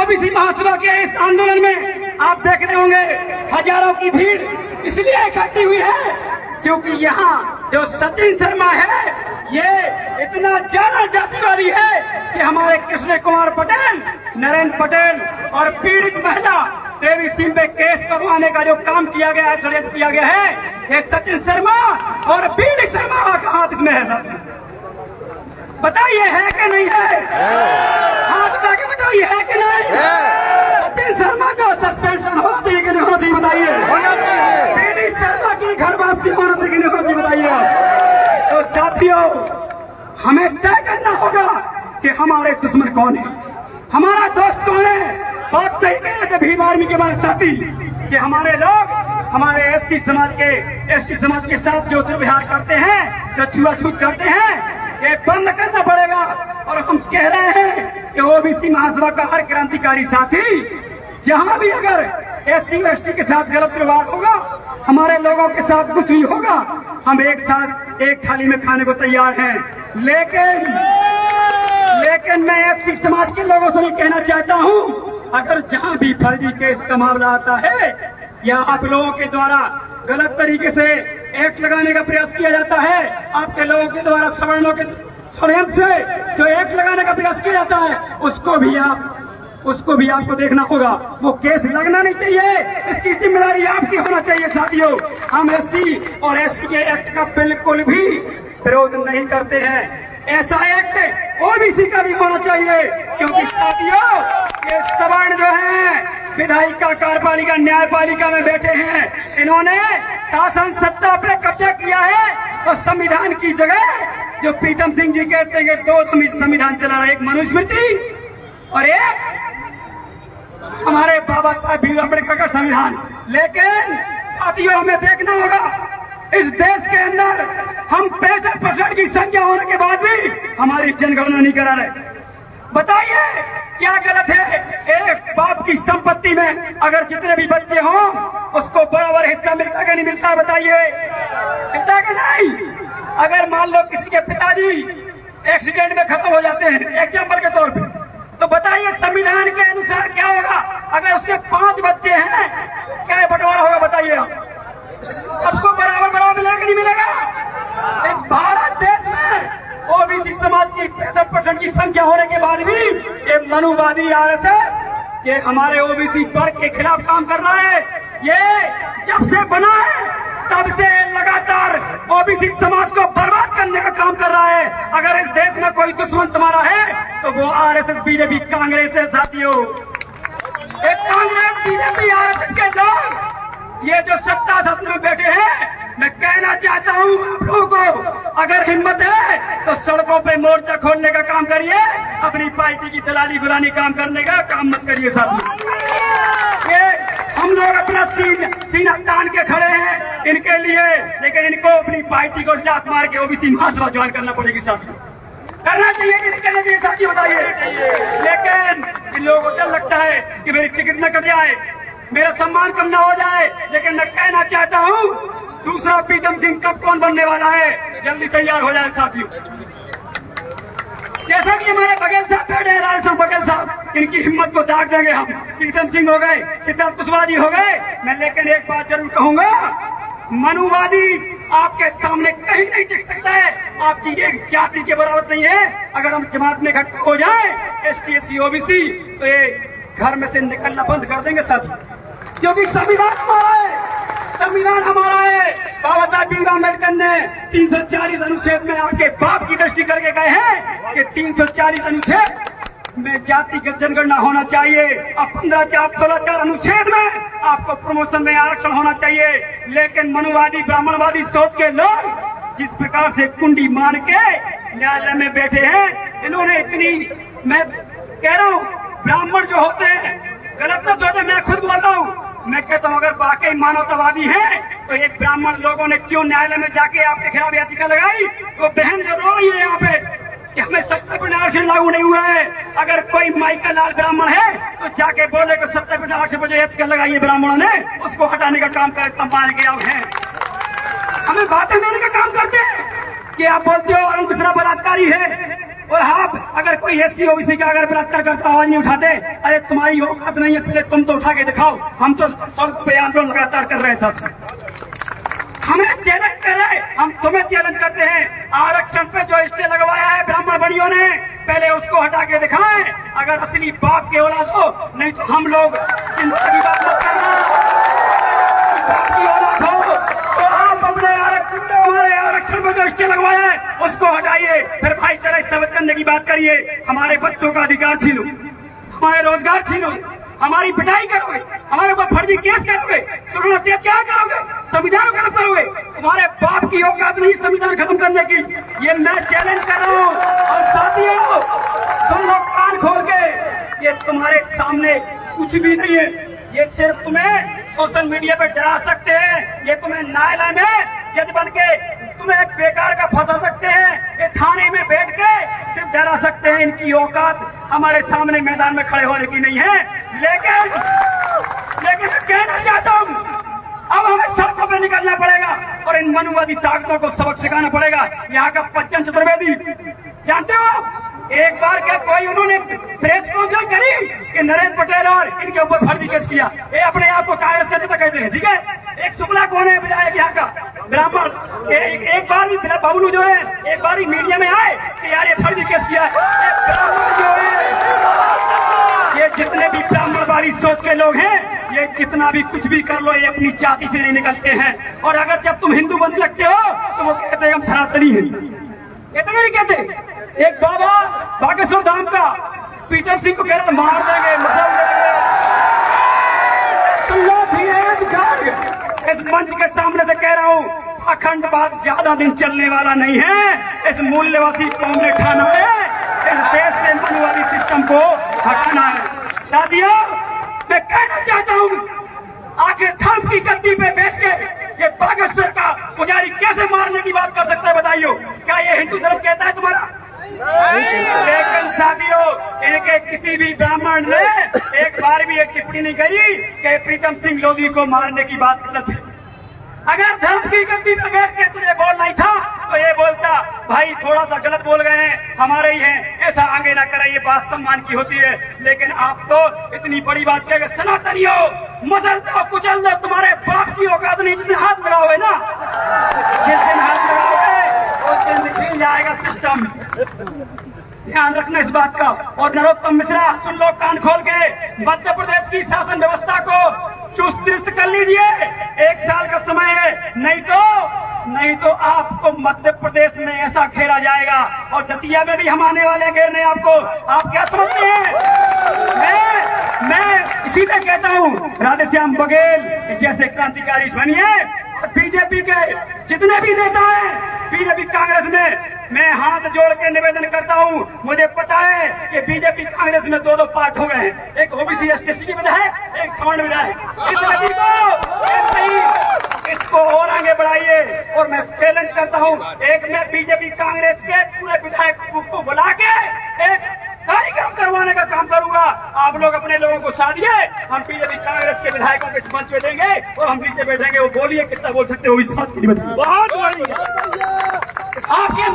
OBC महासभा के इस आंदोलन में आप देख रहे होंगे हजारों की भीड़ इसलिए इकट्ठी हुई है क्योंकि यहाँ जो सचिन शर्मा है ये इतना ज्यादा जातिवादी है कि हमारे कृष्ण कुमार पटेल, नरेंद्र पटेल और पीड़ित महिला देवी सिंह पे केस करवाने का जो काम किया गया है, षड्यंत्र किया गया है, ये सचिन शर्मा और पीड़ित शर्मा का हाथ इसमें है। साथ बताइए है कि नहीं है? हाथ उठा के बताइए है कि नहीं? सचिन शर्मा का सस्पेंशन होना चाहिए कि नहीं होना चाहिए? बताइए। पीड़ित शर्मा की घर वापसी होना चाहिए कि नहीं होना चाहिए? बताइए। तो साथियों, हमें तय करना होगा कि हमारे दुश्मन कौन है, हमारा दोस्त कौन है। बात सही कह रहे थे भीम आर्मी के हमारे साथी कि हमारे लोग हमारे एसटी समाज के साथ जो दुर्व्यवहार करते हैं, जो छुआछूत करते हैं, ये बंद करना पड़ेगा। और हम कह रहे हैं कि ओबीसी महासभा का हर क्रांतिकारी साथी जहां भी अगर एससी एसटी के साथ गलत व्यवहार होगा, हमारे लोगों के साथ कुछ भी होगा, हम एक साथ एक थाली में खाने को तैयार हैं। लेकिन मैं एससी समाज के लोगों से भी कहना चाहता हूं, अगर जहां भी फर्जी केस का मामला आता है या आप लोगों के द्वारा गलत तरीके से एक्ट लगाने का प्रयास किया जाता है, आपके लोगों के द्वारा सवर्णों के षड्यंत्र से जो एक्ट लगाने का प्रयास किया जाता है, उसको भी आपको देखना होगा। वो केस लगना नहीं चाहिए, इसकी जिम्मेदारी आपकी होना चाहिए। साथियों, हम एससी और एसटी के एक्ट का बिल्कुल भी विरोध नहीं करते हैं। ऐसा एक्ट ओबीसी का भी होना चाहिए, क्योंकि साथियों ये सवर्ण जो हैं विधायिका, कार्यपालिका, न्यायपालिका में बैठे हैं, इन्होंने शासन सत्ता पे कब्जा किया है। और संविधान की जगह जो प्रीतम सिंह जी कहते हैं कि दो संविधान चला रहा है, एक मनुस्मृति और एक हमारे बाबा साहब भीमराव अम्बेडकर का संविधान। लेकिन साथियों, हमें देखना होगा इस देश के अंदर हम 65% की संख्या होने के बाद भी हमारी जनगणना नहीं करा रहे। बताइए क्या गलत है? एक बाप की संपत्ति में अगर जितने भी बच्चे हों उसको बराबर हिस्सा मिलता कि नहीं मिलता? बताइए, मिलता कि नहीं? अगर मान लो किसी के पिताजी एक्सीडेंट में खत्म हो जाते हैं, एग्जाम्पल के तौर पे, तो बताइए संविधान के अनुसार क्या होगा? अगर उसके 5 बच्चे हैं तो क्या बंटवारा होगा? बताइए आप। सबको बराबर मिलेगा कि नहीं मिलेगा? इस भारत देश में ओबीसी समाज की 65% की संख्या होने के बाद भी ये मनुवादी आरएसएस ये हमारे ओबीसी वर्ग के खिलाफ काम कर रहा है। ये जब से बना है तब से लगातार ओबीसी समाज को बर्बाद करने का काम कर रहा है। अगर इस देश में कोई दुश्मन तुम्हारा है तो वो आरएसएस, बीजेपी, कांग्रेस है। साथियों, एक कांग्रेस, बीजेपी, आरएसएस के लोग ये जो सत्ता शासन में बैठे हैं, मैं कहना चाहता हूँ आप लोगों को, अगर हिम्मत है तो सड़कों पे मोर्चा खोलने का काम करिए, अपनी पार्टी की दलाली गुलानी काम करने का काम मत करिए। साथियों, ये हम लोग अपना सीना तान के खड़े हैं इनके लिए, लेकिन इनको अपनी पार्टी को लात मार के ओबीसी महासभा ज्वाइन करना पड़ेगी। साथियों, करना चाहिए कि नहीं करना चाहिए? साथियों बताइए। लेकिन इन लोगों को डर लगता है कि मेरी टिकट न कट जाए, मेरा सम्मान कम न हो जाए। लेकिन मैं कहना चाहता हूँ, दूसरा प्रीतम सिंह कब कौन बनने वाला है, जल्दी तैयार हो जाए। साथियों, जैसा कि हमारे बघेल साहब बैठे हैं, राज साहब बघेल साहब, इनकी हिम्मत को दाग देंगे हम। प्रीतम सिंह हो गए, सिद्धार्थ कुशवाहा जी हो गए। मैं लेकिन एक बात जरूर कहूंगा, मनुवादी आपके सामने कहीं नहीं टिक सकता है। आपकी एक जाति के बराबर नहीं है। अगर हम जमात में इकट्ठा हो जाए, एसटी, एससी, ओबीसी, तो ये घर में से निकलना बंद कर देंगे साथियों, क्योंकि संविधान हमारा है, संविधान हमारा है। बाबा साहब भीमराव अम्बेडकर ने 340 अनुच्छेद में आपके बाप की दृष्टि करके गए हैं कि 340 अनुच्छेद में जातिगत जनगणना होना चाहिए। अब 15(4)(16)(4) अनुच्छेद में आपको प्रमोशन में आरक्षण होना चाहिए। लेकिन मनुवादी, ब्राह्मणवादी सोच के लोग जिस प्रकार से कुंडी मान के न्यायालय में बैठे हैं, इन्होंने इतनी, मैं कह रहा हूँ, ब्राह्मण जो होते हैं गलत न सोचे, मैं खुद बोलता हूँ, मैं कहता हूँ अगर वाकई मानवतावादी हैं तो एक ब्राह्मण लोगों ने क्यों न्यायालय में जाके आपके खिलाफ याचिका लगाई? वो बहन जो रो रही है यहाँ पे कि हमें 70% आरक्षण लागू नहीं हुआ है। अगर कोई माई का लाल ब्राह्मण है तो जाके बोले कि 70% आरक्षण पर जो याचिका लगाई है ब्राह्मणों ने, उसको हटाने का काम करे, तब मान के आप हैं। हमें बातें देने का काम करते हैं कि आप बोलते हो अरुण मिश्रा बलात्कारी है, और आप अगर कोई एससी ओबीसी का अगर बलात्कार करता आवाज नहीं उठाते, अरे तुम्हारी औकात नहीं है, पहले तुम तो उठा के दिखाओ। हम तो सड़कों पे आंदोलन लगातार कर रहे हैं साथ, हमें चैलेंज कर रहे हैं, हम तुम्हें चैलेंज करते हैं। आरक्षण पे जो स्टे लगवाया है ब्राह्मण बड़ियों ने, पहले उसको हटा के दिखाएं अगर असली बाप के औलाद हो, नहीं तो हम लोग जिंदगी बात मत करना। बाप की औलाद हो तो आप अपने हमारे आरक्षण पे जो स्टे लगवाया है उसको हटाइए, फिर भाईचारा स्थापित करने की बात करिए। हमारे बच्चों का अधिकार छीनो, हमारे रोजगार छीनो, हमारी पिटाई करोगे, हमारे ऊपर फर्जी केस करोगे, शोषण अत्याचार करोगे, संविधान खत्म करोगे, तुम्हारे बाप की औकात नहीं संविधान खत्म करने की। ये मैं चैलेंज कर रहा हूँ। और साथियों तुम लोग कान खोल के, ये तुम्हारे सामने कुछ भी नहीं है, ये सिर्फ तुम्हें सोशल मीडिया पे डरा सकते हैं, ये तुम्हें न्यायालय में जज बन के तुम्हें एक बेकार का फंसा सकते हैं, ये थाने में बैठ के सिर्फ डरा सकते हैं। इनकी औकात हमारे सामने मैदान में खड़े होने की नहीं है। लेकिन मैं कहना चाहता हूँ अब हमें सड़कों पे निकलना पड़ेगा और इन मनुवादी ताकतों को सबक सिखाना पड़ेगा। यहाँ का पज्जन चतुर्वेदी जानते हो आप, एक बार क्या कोई उन्होंने प्रेस कॉन्फ्रेंस करी कि नरेंद्र पटेल और इनके ऊपर फर्जी केस किया, ये अपने आप को कांग्रेस का नेता कहते हैं, ठीक है। एक शुक्ला कौन है विधायक यहाँ का ब्राह्मण, एक बार भी बबलू जो है एक बार ही मीडिया में आए कि यार ये फर्जी केस किया है। ब्राह्मण जो है, ये जितने भी ब्राह्मणवादी सोच के लोग हैं, ये कितना भी कुछ भी कर लो, ये अपनी जाति से नहीं निकलते हैं। और अगर जब तुम हिंदू बनने लगते हो तो वो कहते हैं हम सनातनी हैं, इतना नहीं कहते। एक बाबा बागेश्वर धाम का पीतम सिंह को कह रहे मार देंगे, मसल देंगे। तुम लोग भी इस मंच के सामने से कह रहा हूँ, अखंडवाद ज्यादा दिन चलने वाला नहीं है। इस मूल्यवादी कौम ने ठाना है, इस देश से मनुवादी सिस्टम को हटाना है। साथियों मैं कहना चाहता हूँ, आखिर धर्म की गद्दी पे बैठ के ये बागेश्वर का पुजारी कैसे मारने की बात कर सकता है बताइयो? क्या ये हिंदू धर्म कहता है तुम्हारा? लेकिन साथियों इनके किसी भी ब्राह्मण ने एक बार भी एक टिप्पणी नहीं करी कि प्रीतम सिंह लोधी को मारने की बात गलत है। अगर धर्म की गद्दी पे बैठ के तुझे बोलना ही था तो ये बोलता भाई थोड़ा सा गलत बोल गए हैं, हमारे ही हैं, ऐसा आगे ना करें, ये बात सम्मान की होती है। लेकिन आप तो इतनी बड़ी बात कह के सनातनी हो, मसल दो, कुचल दो, तुम्हारे बाप की औकात नहीं। जिस दिन हाथ लगाओगे ना, जिस दिन हाथ लगाओगे उस दिन खिल जाएगा सिस्टम। ध्यान रखना इस बात का। और नरोत्तम मिश्रा सुन लो कान खोल के, मध्य प्रदेश की शासन व्यवस्था को चुस्त दुरुस्त कर लीजिए, 1 साल का समय है, नहीं तो आपको मध्य प्रदेश में ऐसा घेरा जाएगा। और दतिया में भी हम आने वाले घेरने आपको। आप क्या समझते हैं? मैं इसीलिए कहता हूँ राधेश्याम बघेल जैसे क्रांतिकारी बनिए। और बीजेपी के जितने भी नेता हैं, बीजेपी कांग्रेस में मैं हाथ जोड़ के निवेदन करता हूँ, मुझे पता है कि बीजेपी कांग्रेस में 2-2 पार्ट हो गए हैं, एक ओबीसी एसटी की विधायक, एक सवर्ण विधायक। इस नदी को इसको और आगे बढ़ाइए। और मैं चैलेंज करता हूँ, एक मैं बीजेपी कांग्रेस के पूरे विधायक को बुला के एक कार्यक्रम करवाने का काम करूंगा। आप लोग अपने लोगों को साधिए, हम बीजेपी कांग्रेस के विधायकों के मंच पे देंगे और हम नीचे बैठेंगे। वो बोलिए कितना बोल सकते हो इस बात के लिए बताइए। बहुत बढ़िया आपके